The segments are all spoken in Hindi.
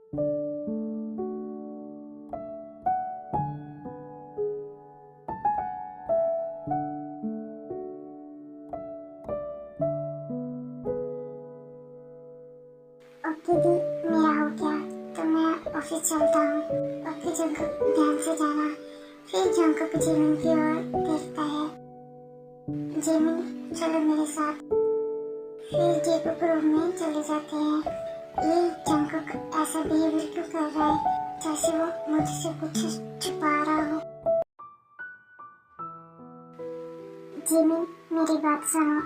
ओके दी, मेरा हो गया तो मैं ऑफिस चलता हूँ। ओके जंकुक, ध्यान से जाना। फिर जंकुक जिमिन की ओर देखता है। जिमिन चलो मेरे साथ। फिर जंकुक रूम में चले जाते हैं। ये जंकुक ऐसा बिहेवियर क्यों कर रहा है जैसे वो मुझसे कुछ छुपा रहा हो। जिमिन मेरी बात सुनो,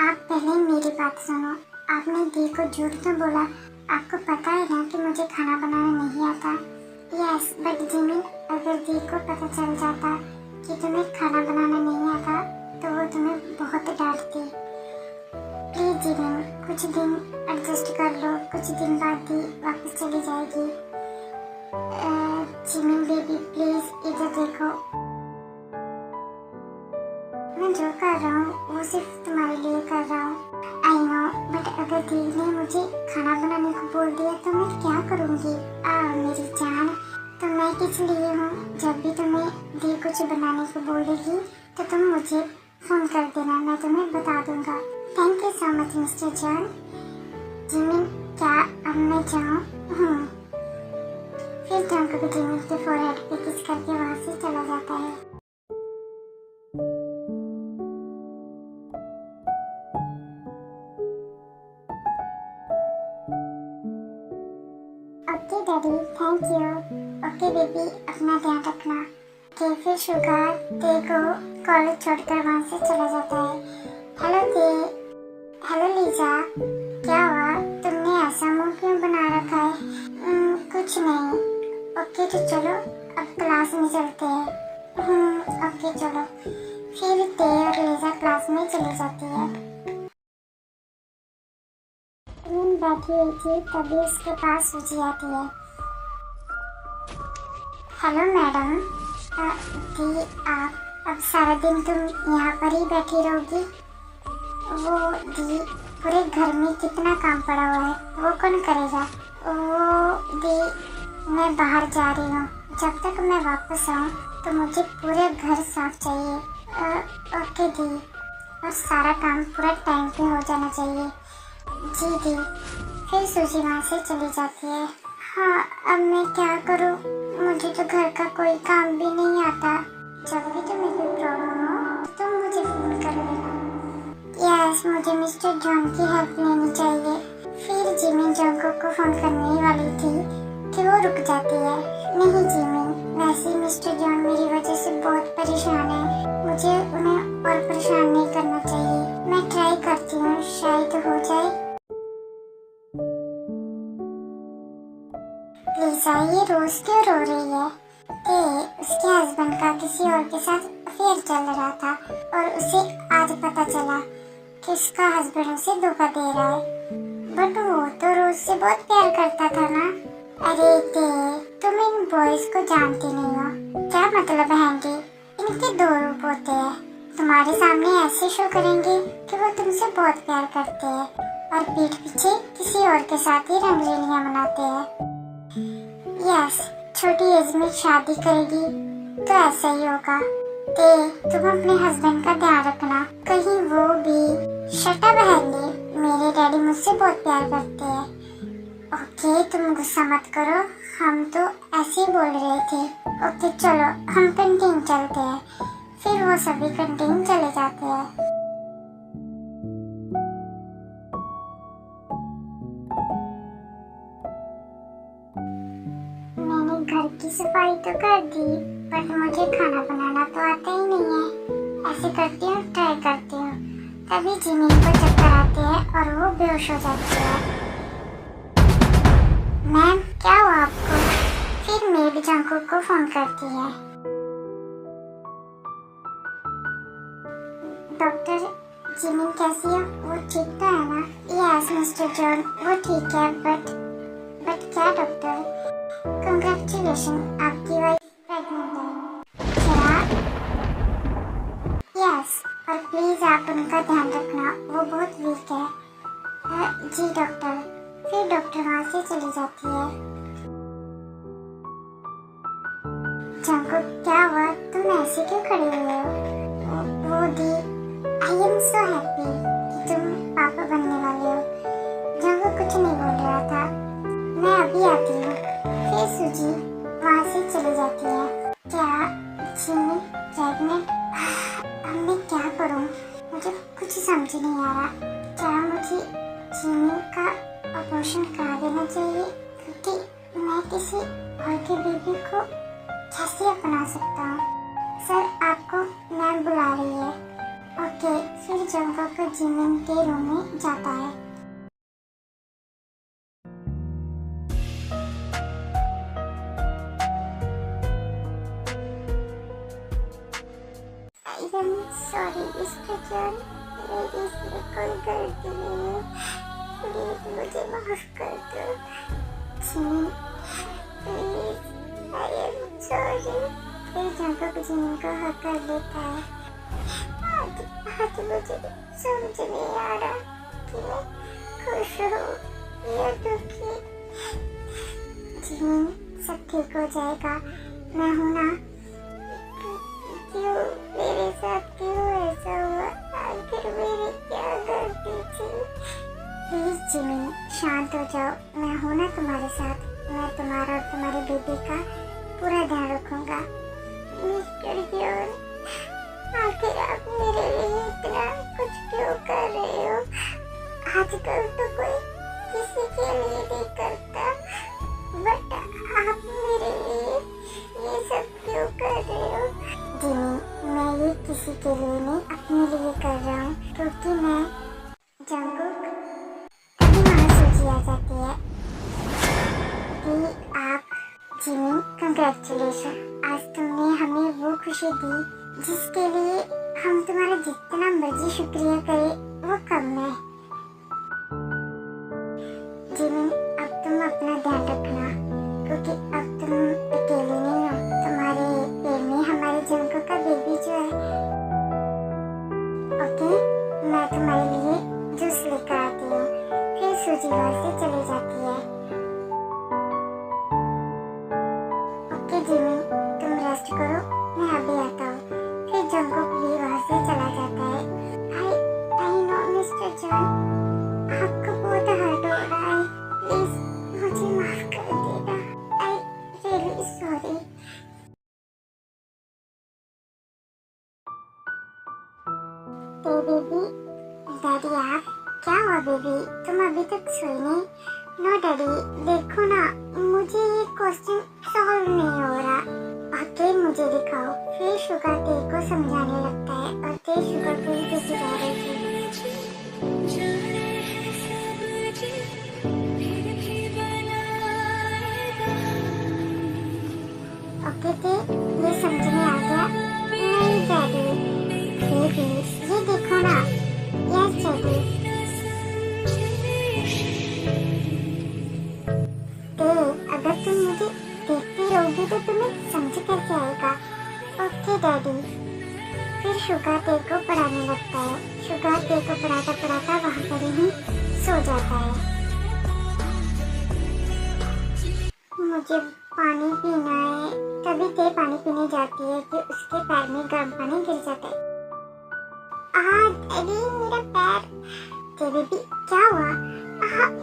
आप पहले मेरी बात सुनो। आपने दी को झूठ तो बोला। आपको पता है ना कि मुझे खाना बनाना नहीं आता। यस बट जिमिन, अगर दी को पता चल जाता कि तुम्हें खाना बनाना नहीं आता तो वो तुम्हें बहुत डांटती। प्लीज जिमिन, कुछ दिन एडजस्ट कर लो। कुछ दिन बाद दी वापस चली जाएगी। जिमिन बेबी प्लीज इधर देखो। मैं जो कर रहा हूँ वो सिर्फ तुम्हारे लिए कर रहा हूँ। आई नो, बट अगर दी ने मुझे खाना बनाने को बोल दिया तो मैं क्या करूँगी। मेरी जान, तो मैं किस लिए हूँ। जब भी तुम्हें दी कुछ बनाने को बोलेगी तो तुम मुझे फोन कर देना, मैं तुम्हें बता दूंगा। Thank you so much mister John. Jimin, क्या अब मैं जाऊँ? फिर जंकुक जिमिन के फोरहेड पे किस करके वहाँ से चला जाता है। Okay daddy, thank you. Okay baby, अपना ध्यान रखना। ओके फिर शुगर ते को कॉलेज छोड़कर वहाँ से चला जाता है। हेलो ते, हेलो लीजा, क्या हुआ? तुमने ऐसा मुंह क्यों बना रखा है? कुछ नहीं। ओके तो चलो अब क्लास में चलते हैं। ओके चलो। फिर ते और लीजा क्लास में चली जाती है। बैठी हुई थी तभी उसके पास सूजी आती है। Hello madam. दी, आप अब सारा दिन तुम यहाँ पर ही बैठी रहोगी? वो दी, पूरे घर में कितना काम पड़ा हुआ है, वो कौन करेगा? वो दी, मैं बाहर जा रही हूँ। जब तक मैं वापस आऊँ तो मुझे पूरे घर साफ चाहिए। ओके दी, और सारा काम पूरा टाइम पे हो जाना चाहिए। जी दी। फिर सूजी वहाँ से चली जाती है। हाँ, अब मैं क्या करूँ? मुझे तो घर का कोई काम भी नहीं आता। जब भी तुम्हें कोई प्रॉब्लम हो तो तुम मुझे फोन कर लेना। यस, मुझे मिस्टर जॉन की हेल्प लेनी चाहिए। फिर जिमिन जंकुक को फोन करने वाली थी कि वो रुक जाती है। नहीं जिमिन, वैसे मिस्टर जॉन मेरी वजह से बहुत परेशान है। मुझे उन्हें और परेशान नहीं करना चाहिए। मैं ट्राई करती हूँ, शायद हो जाए। लीजा ये रोज क्यों रो रही है? उसके हस्बैंड का किसी और के साथ अफेयर चल रहा था और उसे आज पता चला कि उसका हस्बैंड उसे धोखा दे रहा है। बट वो तो रोज से बहुत प्यार करता था ना। अरे तुम इन बॉयज को जानती नहीं हो। क्या मतलब बहनगी, इनके दो रूप होते हैं। तुम्हारे सामने ऐसे शो करेंगे कि वो तुमसे बहुत प्यार करते हैं और पीठ पीछे किसी और के साथ ही रंगरेलियां मनाते हैं। यस, छोटी एज में शादी करेगी तो ऐसा ही होगा। तुम अपने हस्बैंड का ध्यान रखना, कहीं वो भी। शट अप बहनगी, मेरे डैडी मुझसे बहुत प्यार करते हैं। ओके तुम गुस्सा मत करो, हम तो ऐसे ही बोल रहे थे। ओके चलो हम कैंटीन चलते हैं। फिर वो सभी कैंटीन चले जाते हैं। घर की सफाई तो कर दी, बट मुझे खाना बनाना तो आता ही नहीं है। ऐसे करती हूँ, ट्राई करती हूँ। तभी जिमिन को चक्कर आते हैं और वो बेहोश हो जाती है। मैम क्या हुआ आपको? फिर मेड जंकुक को फोन करती है। डॉक्टर, जिमिन कैसी है? वो ठीक तो है ना? यस मिस्टर जॉन, वो ठीक है। बट क्या डॉक्टर? कंग्रेचुलेशन, आपकी वाइफ प्रेग्नेंट है। क्या? यस, और प्लीज आप उनका ध्यान रखना, वो बहुत वीक है। जी डॉक्टर। फिर डॉक्टर वहाँ से चली जाती है। जंगकुक क्या हुआ, तुम ऐसे क्यों खड़े हुए हो? वो दी, आई एम सो हैप्पी कि तुम पापा बनने वाले हो। जंगकुक कुछ नहीं बोल रहा था। मैं अभी आती हूँ। फिर सूजी वहाँ से चली जाती है। क्या जिमी प्रेग्नेंट? अब मैं क्या करूँ? मुझे कुछ समझ नहीं आ रहा। क्या मुझे जिमी का अबॉर्शन करा देना चाहिए? क्योंकि मैं किसी और के बेबी को कैसे अपना सकता हूँ? सर, आपको मैम बुला रही है। ओके, फिर जंगकुक जिमिन के रूम में जाता है। I am sorry mister John, मेरी इसमें कोई गलती नहीं है। प्लीज मुझे माफ कर दो। Jimin, please, I am sorry. फिर जंगकुक जिमिन को हक कर लेता है। आज मुझे समझ नहीं आ रहा कि मैं खुश हूँ या दुखी। जिमिन, सब ठीक हो जाएगा, मैं हूँ ना। क्यों मेरे साथ क्यों ऐसा हुआ? आखिर मेरी क्या गलती थी? प्लीज जिमिन, शांत हो जाओ, मैं हूँ ना तुम्हारे साथ। मैं तुम्हारा और तुम्हारे बेबी का पूरा ध्यान रखूंगा। मिस्टर जॉन, आखिर आप मेरे लिए इतना कुछ क्यों कर रहे हो? आजकल तो कोई किसी के लिए नहीं करता, बट आप मेरे लिए ये सब क्यों कर रहे हो? जिमी, मैं ये किसी के लिए नहीं, अपने लिए कर रहा हूँ, क्योंकि मैं जंगकुक। तभी वहाँ सूजी आ जाती है कि आप जिमी, कंग्रेचुलेशन, आज तुमने हमें वो खुशी दी जिसके लिए हम तुम्हारा जितना मर्जी शुक्रिया करें वो कम है। जिमी, अब तुम अपना ध्यान रखना, क्योंकि अब तुम अकेले नहीं हो। तुम्हारे पेट में हमारे जंगकुक का बेबी जो है। ओके, मैं तुम्हारे लिए जूस लेकर आती हूँ। फिर सूजी वहाँ से चली जाती है। ओके जिमी, तुम रेस्ट करो, मैं अभी आता हूँ। फिर जंगकुक भी वहाँ से चला जाता है। आई नो मिस्टर जॉन, आपको बहुत हर्ट हो रहा है। प्लीज मुझे माफ कर देना। I really sorry. Baby, daddy आप, क्या हुआ बेबी? तुम अभी तक सोई नहीं? नो डैडी, देखो ना, मुझे ये क्वेश्चन सॉल्व नहीं हो रहा। ओके, मुझे दिखाओ। फिर शुगर ते को समझाने लगता है और ते शुगर को ही देती जा रही थी। ओके ते, ये समझ में आ गया? नहीं डैडी, बेबी ये देखो ना। Yes daddy. ते, अगर तुम मुझे देखती रहोगी तो तुम्हें समझ कैसे आएगा? Okay daddy. फिर शुगर ते को पढ़ाने लगता है। शुगर ते को पढ़ाता पढ़ाता वहाँ पर ही सो जाता है। मुझे पानी पीना है। तभी ते पानी पीने जाती है कि उसके पैर में गर्म पानी गिर जाता है। डैडी मेरा पैर। ते बेबी, क्या हुआ?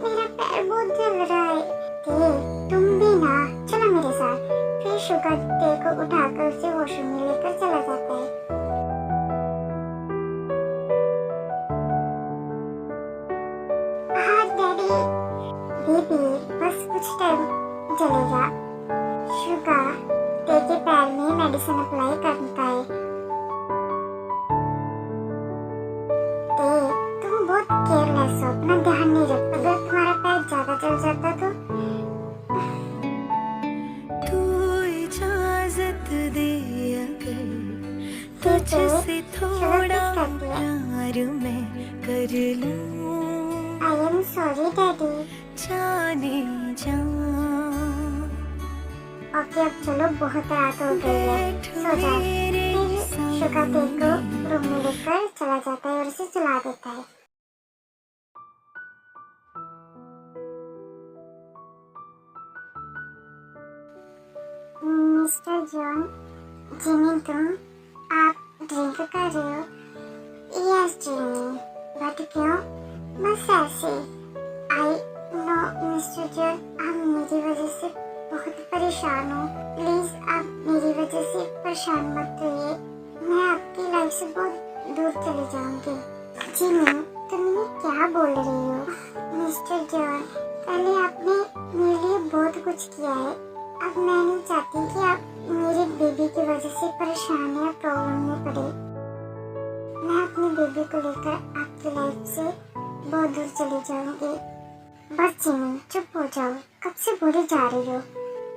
मेरा पैर बहुत जल रहा है। ते, तुम भी ना, चलो मेरे साथ। फिर शुगर ते को उठाकर उसे वॉशरूम में लेकर चला जाता है। डैडी। बेबी, बस कुछ टाइम चलेगा। शुगर ते के पैर में मेडिसिन अप्लाई करता है। ते, तुम बहुत केयरलेस हो, अपना ध्यान नहीं रखते। अगर तुम्हारा पैर ज्यादा जल जाता तो? तू इजाजत दे अगर तुझसे थोड़ा प्यार मैं कर लूं। I am sorry daddy. जाने जा। ओके, अब चलो, बहुत रात हो गई है, सो जाओ। फिर शुगर ते को रूम में लेकर चला जाता है और उसे सुला देता है। मिस्टर जॉन, जिमी तुम, आप ड्रिंक कर रहे हो? यस जिमी, बट क्यों? बस ऐसे। आई नो मिस्टर जॉन, आप मेरी वजह से बहुत परेशान हो। प्लीज आप मेरी वजह से परेशान मत होइए, मैं आपकी लाइफ से बहुत दूर चली जाऊंगी। जिमी, तुम ये क्या बोल रही हो? मिस्टर जॉन, पहले आपने मेरे लिए बहुत कुछ किया है, अब मैं नहीं चाहती कि आप मेरे बेबी की वजह से परेशान या प्रॉब्लम में पड़े। मैं अपने बेबी को लेकर आपकी लाइफ से बहुत दूर चली जाऊंगी। बस जिमी, चुप हो जाओ, कब से बोली जा रही हो?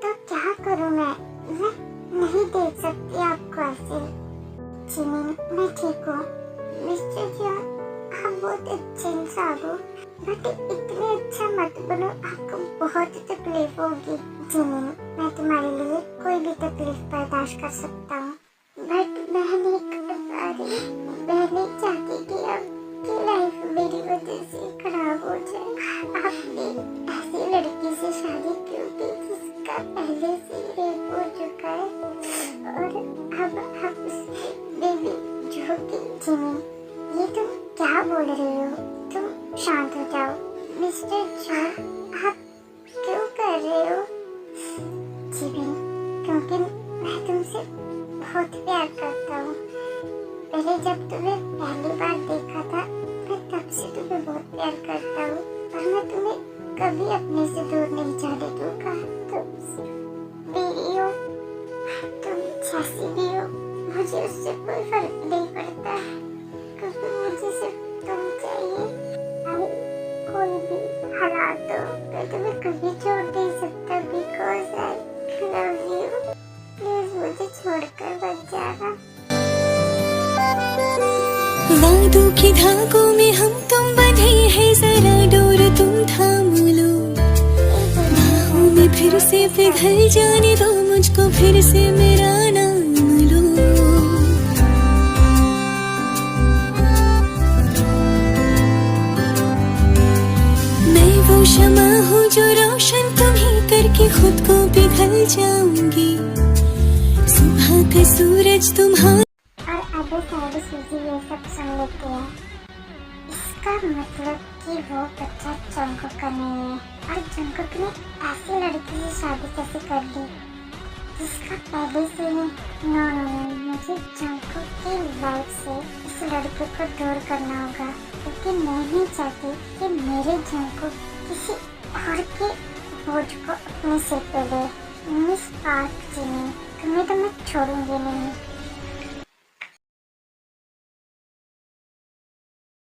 तो क्या करूं मैं नहीं देख सकती आपको ऐसे। जिमी, मैं ठीक हूँ। मिस्टर जॉन, आप बहुत अच्छे इंसान हो, बट इतने अच्छा मत बनो, आपको बहुत तकलीफ होगी। जिमी, मैं तुम्हारे लिए कोई भी तकलीफ बर्दाश्त कर सकता हूँ, बट मैं नहीं कर पा रही। मैं नहीं चाहती कि आपकी लाइफ मेरी वजह से खराब हो जाए। आपने ऐसी लड़की से शादी क्यों की जिसका पहले से रेप हो चुका है और अब आप उसकी बेबी जो कि। जिमी, ये तुम क्या बोल रही हो? तुम शांत हो जाओ। मिस्टर जॉन, आप क्यों कर रहे हो? जिमी, क्योंकि मैं तुमसे बहुत प्यार करता हूँ। पहले जब तुम्हें पहली बार देखा था, मैं तब से तुम्हें बहुत प्यार करता हूँ और मैं तुम्हें कभी अपने से दूर नहीं जाने दूंगा। तुम मेरी हो, तुम जैसी भी हो, मुझे उससे कोई फर्क नहीं पड़ता, क्योंकि मुझे सिर्फ तुम चाहिए। कोई भी हालात हो, मैं तुम्हें कभी छोड़ नहीं सकता, because I love you. Please मुझे छोड़कर मत जाना। वादों की धागों में हम तुम बंधे हैं, जरा डोर तुम थाम लो। बाहों में फिर से पिघल जाने दो मुझको, फिर से मेरा नाम लो। मैं वो शमा हूँ जो रोशन तुम्हें करके खुद को पिघल जाऊंगी। सुबह का सूरज तुम्हारा। और अभी सारी चीजें ये सब सुन लेते हैं। इसका मतलब कि वो बच्चा जंगकुक का नहीं है, और जंगकुक ने ऐसी लड़की से शादी कैसे कर ली जिसका पहले से ही। नो नो नो, मुझे जंगकुक की लाइफ से इस लड़के को दूर करना होगा, क्योंकि मैं नहीं चाहती कि मेरे जंगकुक किसी और के बोझ को अपने सिर पे ले। मिस पार्क, जिमी, तुम्हें तो मैं छोड़ूंगी नहीं।